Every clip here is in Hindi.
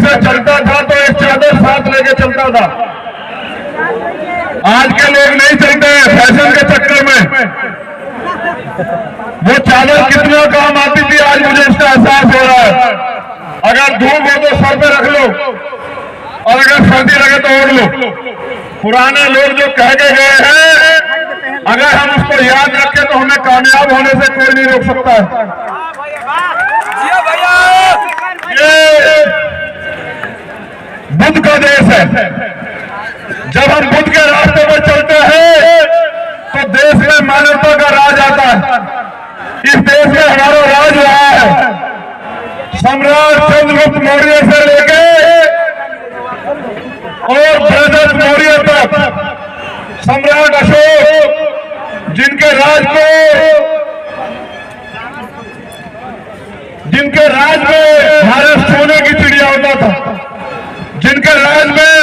ऐसे चलता था तो एक चादर साथ लेके चलता था। आज के लोग नहीं चलते हैं फैशन के चक्कर में। वो चादर कितना काम आती थी आज मुझे इसका एहसास हो रहा है। अगर धूप हो तो सर पे रख लो और अगर सर्दी लगे तो ओढ़ लो। पुराने लोग जो कह के गए हैं अगर हम उसको याद रखें तो हमें कामयाब होने से कोई नहीं रोक सकता है। ये बुद्ध का देश है। जब हम बुद्ध के रास्ते पर चलते हैं तो देश में मानवता का राज आता है। इस देश में हमारा राज रहा है। सम्राट चंद्रगुप्त मौर्य से लेके और बृहदत्त मौर्य तक सम्राट अशोक जिनके राज में भारत सोने की चिड़िया होता था, जिनके राज में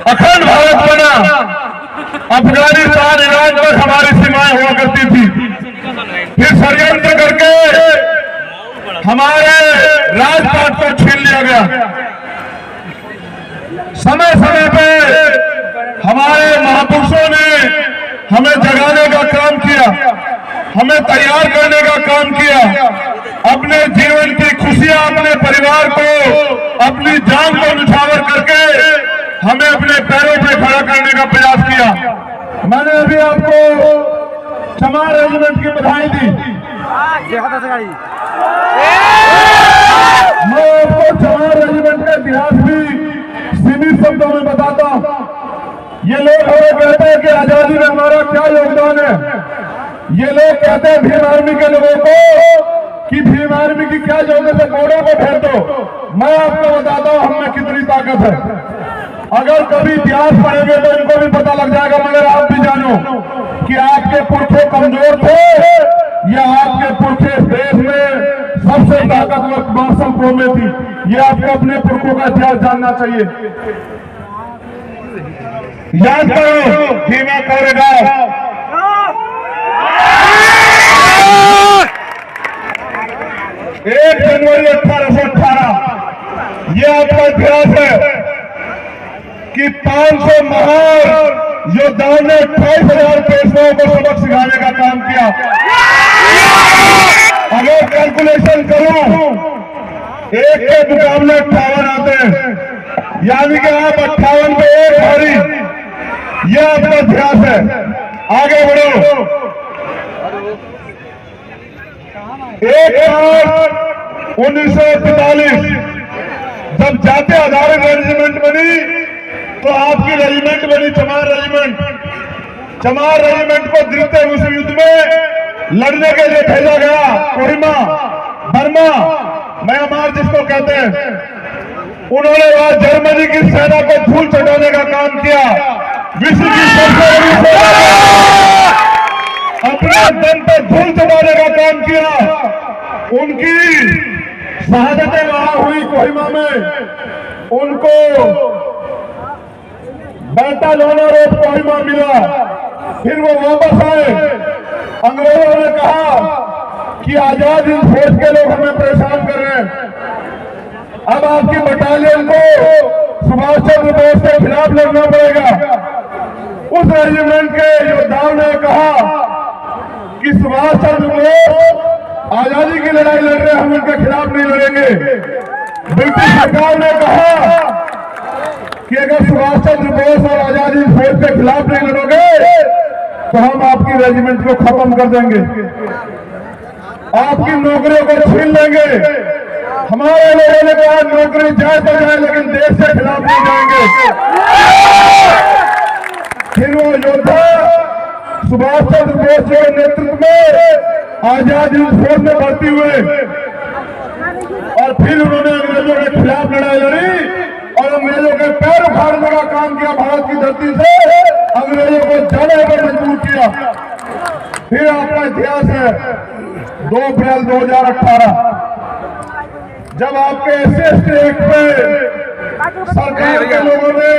अखंड भारत बना, अफगानिस्तान ईरान पर हमारी सीमाएं हुआ करती थी। फिर षड्यंत्र करके हमारे राजपाट को छीन लिया गया। समय समय पे हमारे महापुरुषों ने हमें जगाने का काम किया, हमें तैयार करने का काम किया। अपने जीवन की खुशियां अपने परिवार को, अपनी जान को निछावर करके हमें अपने पैरों पे खड़ा करने का प्रयास किया। मैंने अभी आपको चमार रेजिमेंट की बधाई दी। मैं आपको चमार रेजिमेंट का इतिहास भी सीमित शब्दों में बताता हूं। ये लोग हमें कहते हैं कि आजादी में हमारा क्या योगदान है। ये लोग कहते हैं भीम आर्मी के लोगों को कि भीम आर्मी की क्या जरूरत है, घोड़ों को भेज दो। मैं आपको बताता हूं हम में कितनी ताकत है। अगर कभी इतिहास पढ़ेंगे तो इनको भी पता लग जाएगा। मगर आप भी जानो कि आपके पुरखे कमजोर थे या आपके पुरखे इस देश में सबसे ताकतवर मार्शल प्रो में थी। ये आपको अपने पुरखों का इतिहास जानना चाहिए। याद करो भीमा कोरेगांव, 1 जनवरी 1818। ये आपका इतिहास है कि 500 महान योद्धाओं ने 28,000 पेशवाओं को सबक सिखाने का काम किया। अगर कैलकुलेशन करूं, एक के मुकाबले 58 आते हैं, यानी कि आप 58 पे एक भारी। यह आपका इतिहास है। आगे बढ़ो। 1 मार्च 1945 जब जातीय आधारित रेजिमेंट बनी तो आपकी रेजिमेंट बनी चमार रेजिमेंट। चमार रेजिमेंट को द्वितीय विश्व युद्ध में लड़ने के लिए भेजा गया। कोहिमा, बर्मा, म्यांमार जिसको कहते हैं। उन्होंने वहां जर्मनी की सेना को धूल चटाने का काम किया। विश्व की सबसे बड़ी सेना अपने दम पर धूल चटाने का काम किया। उनकी शहादतें वहां हुई कोहिमा में। उनको बैटल ऑनर ऑफ कोहिमा मिला। फिर वो वापस आए। अंग्रेजों ने कहा कि आजाद हिंद फौज के लोग हमें परेशान कर रहे हैं, अब आपकी बटालियन को सुभाष चंद्र बोस के खिलाफ लड़ना पड़ेगा। उस रेजिमेंट के योद्धाओं ने कहा कि सुभाष चंद्र बोस आजादी की लड़ाई लड़ रहे हैं, हम उनके खिलाफ नहीं लड़ेंगे। ब्रिटिश सरकार ने कहा कि अगर सुभाष चंद्र बोस और आजादी फौज के खिलाफ नहीं लड़ोगे तो हम आपकी रेजिमेंट को खत्म कर देंगे, आपकी नौकरियों को छीन लेंगे। हमारे लोगों ने कहा नौकरी जाए तो जाए लेकिन देश के खिलाफ नहीं जाएंगे। फिर वो योद्धा सुभाष चंद्र बोस के नेतृत्व में आजाद हिंद फौज में भर्ती हुए और फिर उन्होंने अंग्रेजों के खिलाफ लड़ाई लड़ी और अंग्रेजों के पैर उखाड़ने का काम किया। भारत की धरती से अंग्रेजों को जाने पर मजबूर किया। फिर आपका इतिहास है 2 अप्रैल 2018 जब आपके एससी एक्ट पे सरकार के लोगों ने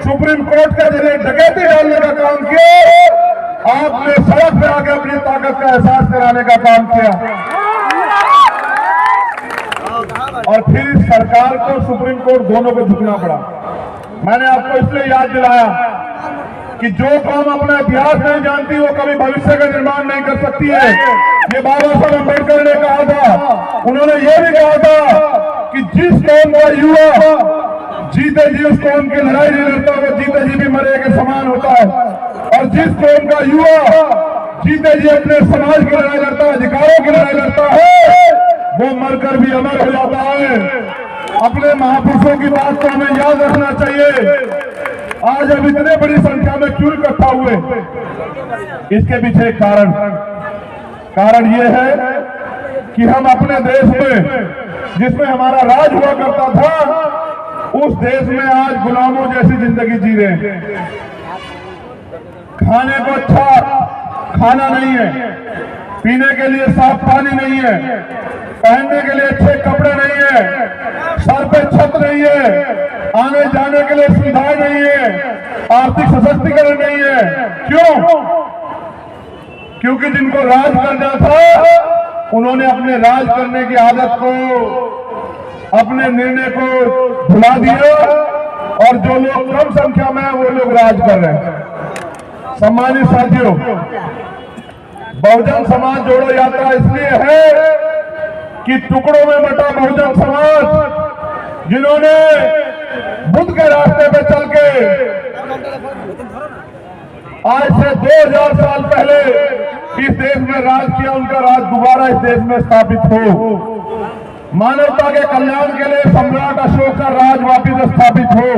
सुप्रीम कोर्ट के जरिए डकैती डालने का काम किया। आपने सड़क पे आके अपनी ताकत का एहसास कराने का काम किया। और फिर इस सरकार को, सुप्रीम कोर्ट, दोनों को झुकना पड़ा। मैंने आपको इसलिए याद दिलाया कि जो कौम अपना इतिहास नहीं जानती वो कभी भविष्य का निर्माण नहीं कर सकती है। ये बाबा साहब अम्बेडकर ने कहा था। उन्होंने ये भी कहा था कि जिस कौम का युवा जीते जी उस कौम की लड़ाई नहीं लड़ता, वो जीते जी भी मरे के समान होता है। और जिस कौम का युवा जीते जी अपने समाज की लड़ाई लड़ता है, अधिकारों की लड़ाई लड़ता है, वो मरकर भी अमर हो जाता है। अपने महापुरुषों की बात को हमें याद रखना चाहिए। आज अब इतने बड़ी संख्या में क्यों इकट्ठा हुए, इसके पीछे एक कारण ये है कि हम अपने देश में, जिसमें हमारा राज हुआ करता था, उस देश में आज गुलामों जैसी जिंदगी जी रहे हैं। खाने को अच्छा खाना नहीं है, पीने के लिए साफ पानी नहीं है, पहनने के लिए अच्छे कपड़े नहीं है, सर पे छत नहीं है, आने जाने के लिए सुविधाएं नहीं है, आर्थिक सशक्तिकरण नहीं है। क्यों? क्योंकि जिनको राज करना था उन्होंने अपने राज करने की आदत को, अपने निर्णय को भुला दिया, और जो लोग कम संख्या में हैं वो लोग राज कर रहे हैं। सम्मानित साथियों, बहुजन समाज जोड़ो यात्रा इसलिए है कि टुकड़ों में बटा बहुजन समाज, जिन्होंने बुद्ध के रास्ते पे चल के आज से 2000 साल पहले इस देश में राज किया, उनका राज दोबारा इस देश में स्थापित हो। मानवता के कल्याण के लिए सम्राट अशोक का राज वापिस स्थापित हो।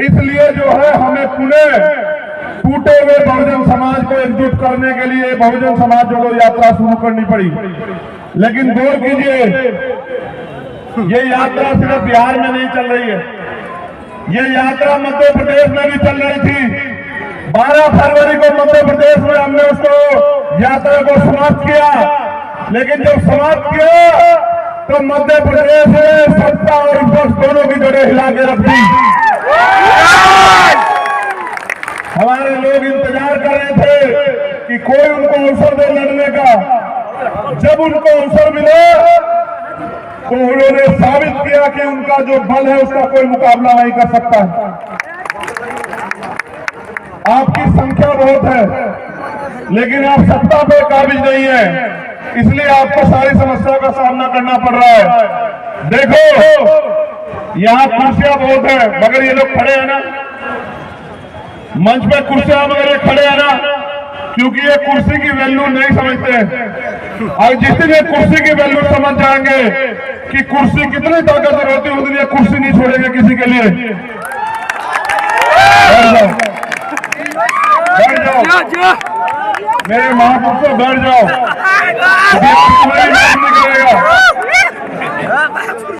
इसलिए जो है हमें पुनः टूटे हुए बहुजन समाज को एकजुट करने के लिए बहुजन समाज जोड़ो यात्रा शुरू करनी पड़ी। लेकिन गौर कीजिए, ये यात्रा सिर्फ बिहार में नहीं चल रही है, ये यात्रा मध्य प्रदेश में भी चल रही थी। 12 फरवरी को मध्य प्रदेश में हमने उसको यात्रा को समाप्त किया, लेकिन जब समाप्त किया तो मध्य प्रदेश में सत्ता और विपक्ष दोनों की जड़ें हिला के रख दी। हमारे लोग इंतजार कर रहे थे कि कोई उनको अवसर दे लड़ने का। जब उनको अवसर मिला तो उन्होंने साबित किया कि उनका जो बल है उसका कोई मुकाबला नहीं कर सकता है। आपकी संख्या बहुत है, लेकिन आप सत्ता पे काबिज नहीं है, इसलिए आपको सारी समस्या का सामना करना पड़ रहा है। देखो, यहाँ कुर्सियां बहुत है, मगर ये लोग खड़े हैं ना, मंच पे कुर्सियां, मगर ये खड़े हैं ना, क्योंकि ये कुर्सी की वैल्यू नहीं समझते। और जिस दिन ये कुर्सी की वैल्यू समझ जाएंगे कि कुर्सी कितनी ताकतवर होती है, उस दिन ये कुर्सी नहीं छोड़ेंगे किसी के लिए। बैठ जाओ मेरे महापुरुषों, बैठ जाओ।